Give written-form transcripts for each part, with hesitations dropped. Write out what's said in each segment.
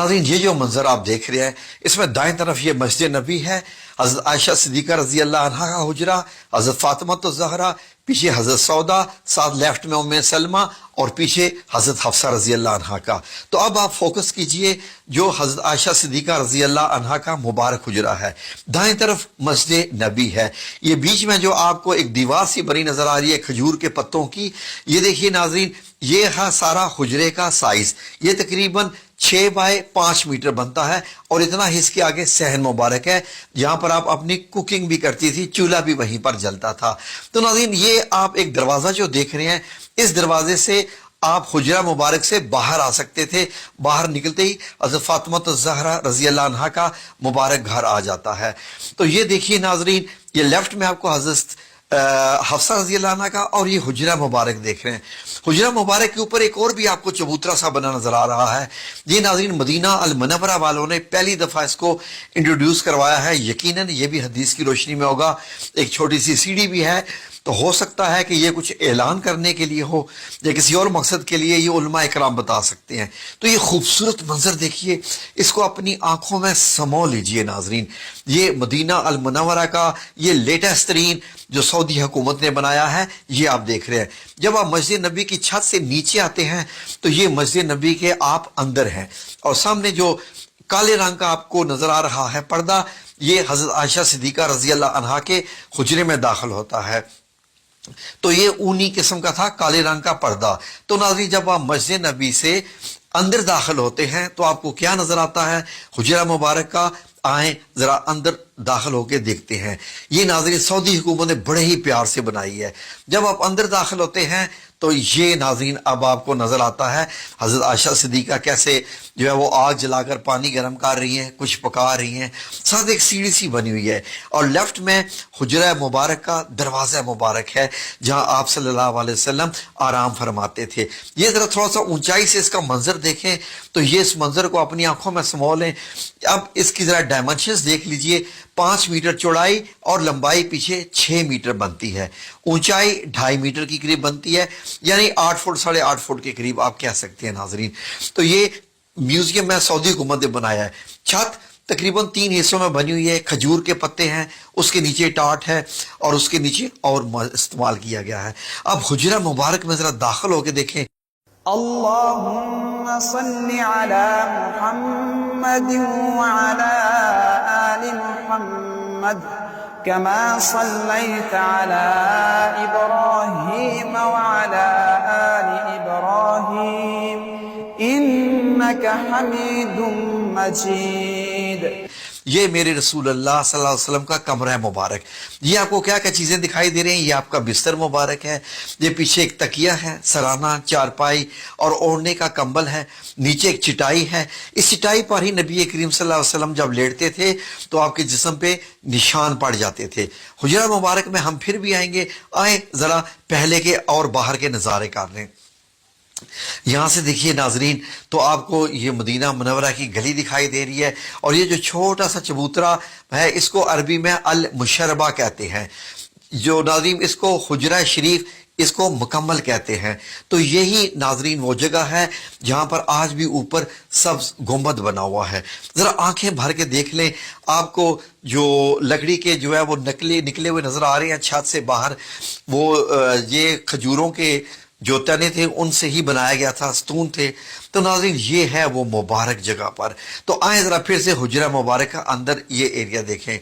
नाज़रीन, ये जो मंजर आप देख रहे हैं, इसमें दाएं तरफ ये मस्जिद नबी है, हज़रत आयशा सिद्दीक़ा रज़ी अल्लाह अन्हा का हुजरा, हज़रत फातिमा तो ज़हरा, पीछे हज़रत सौदा, साथ लेफ्ट में उम्मे सलमा और पीछे हज़रत हफ्सा रज़ी अल्लाह अन्हा का। तो अब आप फोकस कीजिए जो हज़रत आयशा सिद्दीक़ा रज़ी अल्लाह अन्हा का मुबारक हुजरा है, दाएं तरफ मस्जिद नबी है। ये बीच में जो आपको एक दीवार सी बनी नजर आ रही है खजूर के पत्तों की, ये देखिए नाज़रीन, ये है सारा हुजरे का साइज। ये तकरीबन 6 बाय 5 मीटर बनता है और इतना ही इसके आगे सहन मुबारक है जहां पर आप अपनी कुकिंग भी करती थी, चूल्हा भी वहीं पर जलता था। तो नाज़रीन, ये आप एक दरवाजा जो देख रहे हैं, इस दरवाजे से आप हुजरा मुबारक से बाहर आ सकते थे। बाहर निकलते ही हज़रत फातिमा ज़हरा रज़ी अल्लाह अन्हा का मुबारक घर आ जाता है। तो ये देखिए नाज़रीन, ये लेफ्ट में आपको हज़रत हफ्सा रज़ी अल्लाह अन्हा का और ये हुजरा मुबारक देख रहे हैं। हुजरा मुबारक के ऊपर एक और भी आपको चबूतरा सा बना नजर आ रहा है। ये नाज़रीन मदीना अल मुनव्वरा वालों ने पहली दफा इसको इंट्रोड्यूस करवाया है। यकीनन ये भी हदीस की रोशनी में होगा। एक छोटी सी सीढ़ी भी है, तो हो सकता है कि ये कुछ ऐलान करने के लिए हो या किसी और मकसद के लिए, ये उलमा इकराम बता सकते हैं। तो ये खूबसूरत मंजर देखिए, इसको अपनी आंखों में समो लीजिए नाजरीन। ये मदीना अल मुनव्वरा का ये लेटेस्ट तरीन जो सऊदी हुकूमत ने बनाया है, ये आप देख रहे हैं। जब आप मस्जिद नबी की छत से नीचे आते हैं तो ये मस्जिद नबी के आप अंदर हैं और सामने जो काले रंग का आपको नजर आ रहा है पर्दा, ये हजरत आयशा सिद्दीका रजी अल्लाह अन्हा के हुजरे में दाखिल होता है। तो ये ऊनी किस्म का था, काले रंग का पर्दा। तो नाज़रीन, जब आप मस्जिद नबी से अंदर दाखिल होते हैं तो आपको क्या नजर आता है? हुजरा मुबारक का। आए जरा अंदर दाखिल होके देखते हैं। ये नाज़रीन सऊदी हुकूमत ने बड़े ही प्यार से बनाई है। जब आप अंदर दाखिल होते हैं तो ये नाज़रीन अब आपको नजर आता है हजरत आयशा सिद्दीका कैसे जो है वो आग जलाकर पानी गर्म कर रही हैं, कुछ पका रही हैं, साथ एक सीढ़ी सी बनी हुई है और लेफ्ट में हुजरा मुबारक का दरवाज़ा मुबारक है जहां आप सल्लल्लाहु अलैहि वसल्लम आराम फरमाते थे। ये जरा थोड़ा सा ऊंचाई से इसका मंजर देखें तो ये इस मंजर को अपनी आंखों में समो लें। अब इसकी जरा डायमेंशंस देख लीजिए। 5 मीटर चौड़ाई और लंबाई पीछे 6 मीटर बनती है, ऊंचाई 2.5 मीटर की करीब बनती है, यानी 8 फुट 8.5 फुट के करीब आप कह सकते हैं नाजरीन। तो ये म्यूजियम में सऊदी हुकूमत ने बनाया है। छत तकरीबन 3 हिस्सों में बनी हुई है, खजूर के पत्ते हैं, उसके नीचे टाट है और उसके नीचे और इस्तेमाल किया गया है। अब हुजरा मुबारक में जरा दाखिल होकर देखें। अल्लाहुम्मा सल्लि अला मुहम्मद व अला आलि मुहम्मद कमा सल्लैता अला इब्राहीम व अला आलि इब्राहीम इन्नका हमीदुम मजीद। ये मेरे रसूल अल्लाह सल्लल्लाहु अलैहि वसल्लम का कमरा मुबारक। ये आपको क्या क्या चीजें दिखाई दे रही हैं? ये आपका बिस्तर मुबारक है, ये पीछे एक तकिया है, सराना, चारपाई और ओढ़ने का कंबल है, नीचे एक चटाई है। इस चटाई पर ही नबी करीम सल्लल्लाहु अलैहि वसल्लम जब लेटते थे तो आपके जिस्म पे निशान पड़ जाते थे। हुजरा मुबारक में हम फिर भी आएंगे। आए जरा पहले के और बाहर के नजारे कर लें। यहां से देखिए नाजरीन, तो आपको ये मदीना मुनव्वरा की गली दिखाई दे रही है और ये जो छोटा सा चबूतरा है इसको अरबी में अल मुशर्रबा कहते हैं। जो नाजरीन इसको हुजरा शरीफ इसको मुकम्मल कहते हैं। तो यही नाजरीन वो जगह है जहां पर आज भी ऊपर सब्ज गुंबद बना हुआ है। जरा आंखें भर के देख लें, आपको जो लकड़ी के जो है वो निकले हुए नजर आ रहे हैं छत से बाहर, वो ये खजूरों के जो तने थे उनसे ही बनाया गया था, स्तून थे। तो नाज़रीन ये है वो मुबारक जगह पर। तो आए जरा फिर से हुजरा मुबारक का अंदर ये एरिया देखें।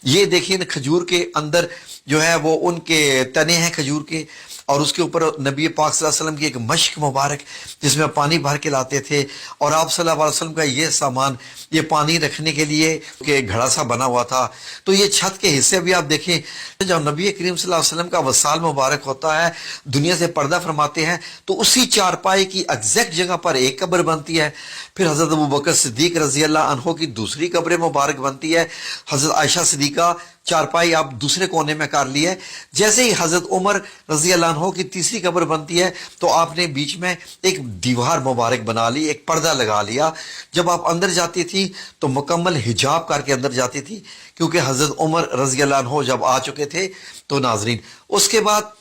ये देखिए खजूर के अंदर जो है वो उनके तने हैं खजूर के और उसके ऊपर नबी पाक सल्लल्लाहु अलैहि वसल्लम की एक मश्क मुबारक जिसमें पानी भर के लाते थे और आप सल्लल्लाहु अलैहि वसल्लम का ये सामान, ये पानी रखने के लिए कि घड़ा सा बना हुआ था। तो ये छत के हिस्से भी आप देखें, जब नबी करीम सल्लल्लाहु अलैहि वसल्लम का वसाल मुबारक होता है, दुनिया से पर्दा फरमाते हैं, तो उसी चारपाई की एग्जैक्ट जगह पर एक कब्र बनती है। फिर हजरत अबू बकर सिद्दीक रजी अल्लाह अन्हो की दूसरी कब्र मुबारक बनती है। हजरत आयशा सिद्दीका चारपाई आप दूसरे कोने में कर ली है। जैसे ही हजरत उमर रजी अल्लाह अन्हो की तीसरी कब्र बनती है तो आपने बीच में एक दीवार मुबारक बना ली, एक पर्दा लगा लिया। जब आप अंदर जाती थी तो मुकम्मल हिजाब करके अंदर जाती थी, क्योंकि हजरत उमर रजी अल्लाह अन्हो जब आ चुके थे। तो नाजरीन उसके बाद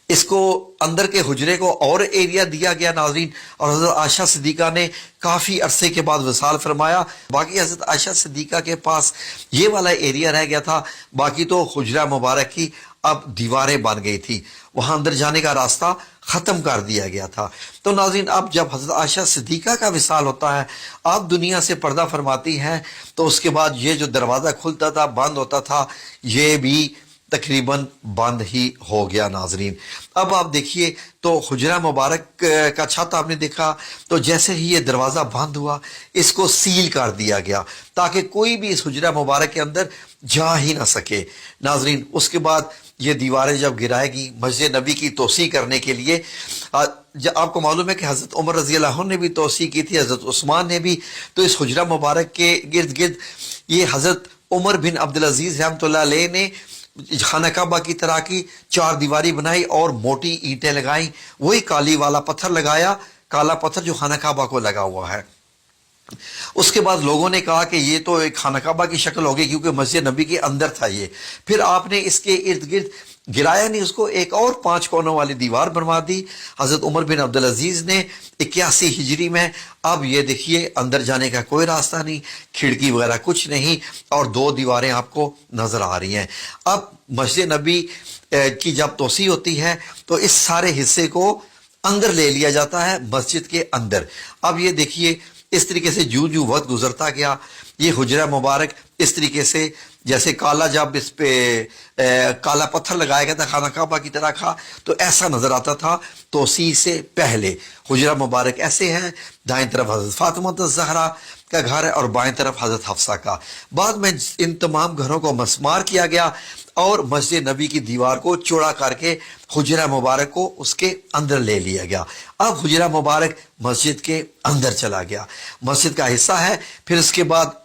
اس کو اندر کے حجرے کو اور ایریا دیا گیا ناظرین، اور حضرت عائشہ صدیقہ نے کافی عرصے کے بعد وصال فرمایا. باقی حضرت عائشہ صدیقہ کے پاس یہ والا ایریا رہ گیا تھا، باقی تو حجرہ مبارک کی اب دیواریں بن گئی تھی، وہاں اندر جانے کا راستہ ختم کر دیا گیا تھا. تو ناظرین اب جب حضرت عائشہ صدیقہ کا وصال ہوتا ہے، آپ دنیا سے پردہ فرماتی ہیں، تو اس کے بعد یہ جو دروازہ کھلتا تھا بند ہوتا تھا یہ بھی تقریباً بند ہی ہو گیا ناظرین. اب آپ دیکھیے تو حجرہ مبارک کا چھت آپ نے دیکھا، تو جیسے ہی یہ دروازہ بند ہوا اس کو سیل کر دیا گیا تاکہ کوئی بھی اس حجرہ مبارک کے اندر جا ہی نہ سکے ناظرین. اس کے بعد یہ دیواریں جب گرائے گی مسجد نبی کی توسیع کرنے کے لیے، آپ کو معلوم ہے کہ حضرت عمر رضی اللہ عنہ نے بھی توسیع کی تھی، حضرت عثمان نے بھی. تو اس حجرہ مبارک کے گرد گرد یہ حضرت عمر بن عبدالعزیز رحمۃ اللہ علیہ نے خانہ کعبہ کی طرح کی 4 دیواری بنائی اور موٹی اینٹیں لگائیں، وہی کالی والا پتھر لگایا، کالا پتھر جو خانہ کعبہ کو لگا ہوا ہے. اس کے بعد لوگوں نے کہا کہ یہ تو ایک خانہ کعبہ کی شکل ہوگی کیونکہ مسجد نبی کے اندر تھا یہ. پھر آپ نے اس کے ارد گرد گرایا نہیں، اس کو ایک اور 5 کونوں والی دیوار بنوا دی حضرت عمر بن عبدالعزیز نے 81 ہجری میں. اب یہ دیکھیے اندر جانے کا کوئی راستہ نہیں، کھڑکی وغیرہ کچھ نہیں، اور 2 دیواریں آپ کو نظر آ رہی ہیں. اب مسجد نبی کی جب توسیع ہوتی ہے تو اس سارے حصے کو اندر لے لیا جاتا ہے مسجد کے اندر. اب یہ دیکھیے اس طریقے سے جو وقت گزرتا گیا یہ حجرہ مبارک اس طریقے سے جیسے کالا، جب اس پہ کالا پتھر لگایا گیا تھا خانہ کعبہ کی طرح کا تو ایسا نظر آتا تھا. توسیع سے پہلے حجرہ مبارک ایسے ہے، دائیں طرف حضرت فاطمہ الزہرا کا گھر ہے اور بائیں طرف حضرت حفصہ کا. بعد میں ان تمام گھروں کو مسمار کیا گیا اور مسجد نبی کی دیوار کو چوڑا کر کے حجرہ مبارک کو اس کے اندر لے لیا گیا. اب حجرہ مبارک مسجد کے اندر چلا گیا، مسجد کا حصہ ہے. پھر اس کے بعد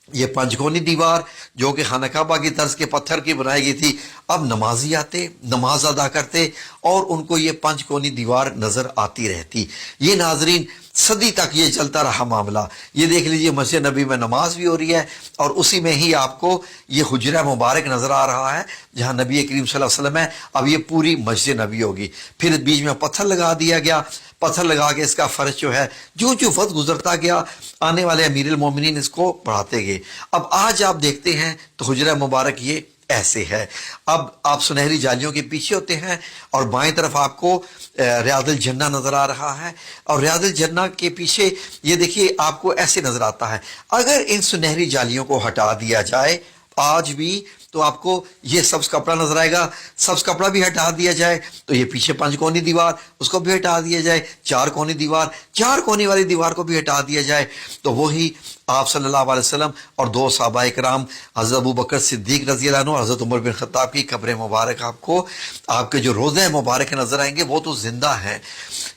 یہ 5 کونی دیوار جو کہ خانہ کعبہ کی طرز کے پتھر کی بنائی گئی تھی، اب نمازی آتے نماز ادا کرتے اور ان کو یہ 5 کونی دیوار نظر آتی رہتی. یہ ناظرین صدی تک یہ چلتا رہا معاملہ. یہ دیکھ لیجئے مسجد نبی میں نماز بھی ہو رہی ہے اور اسی میں ہی آپ کو یہ حجرہ مبارک نظر آ رہا ہے جہاں نبی کریم صلی اللہ علیہ وسلم ہے. اب یہ پوری مسجد نبی ہوگی. پھر بیچ میں پتھر لگا دیا گیا، پتھر لگا کے اس کا فرش جو ہے جو وقت گزرتا گیا آنے والے امیر المومنین اس کو بڑھاتے گئے. اب آج آپ دیکھتے ہیں تو حجرہ مبارک یہ ایسے ہے. اب آپ سنہری جالیوں کے پیچھے ہوتے ہیں اور بائیں طرف آپ کو ریاض الجنہ نظر آ رہا ہے، اور ریاض الجنہ کے پیچھے یہ دیکھیے آپ کو ایسے نظر آتا ہے. اگر ان سنہری جالیوں کو ہٹا دیا جائے آج بھی تو آپ کو یہ سبز کپڑا نظر آئے گا. سبز کپڑا بھی ہٹا دیا جائے تو یہ پیچھے 5 کونی دیوار اس کو بھی ہٹا دیا جائے، 4 کونی دیوار 4 کونی والی دیوار کو بھی ہٹا دیا جائے تو وہی آپ صلی اللہ علیہ وسلم اور 2 صحابہ کرام حضرت ابو بکر صدیق رضی اللہ عنہ اور حضرت عمر بن خطاب کی قبر مبارک آپ کو آپ کے جو روضہ مبارک نظر آئیں گے وہ تو زندہ ہیں.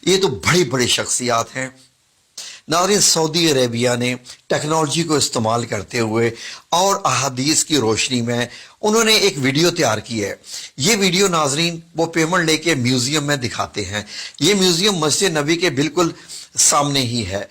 یہ تو بڑی بڑی شخصیات ہیں ناظرین. سعودی عربیہ نے ٹیکنالوجی کو استعمال کرتے ہوئے اور احادیث کی روشنی میں انہوں نے ایک ویڈیو تیار کی ہے. یہ ویڈیو ناظرین وہ پیمنٹ لے کے میوزیم میں دکھاتے ہیں. یہ میوزیم مسجد نبی کے بالکل سامنے ہی ہے.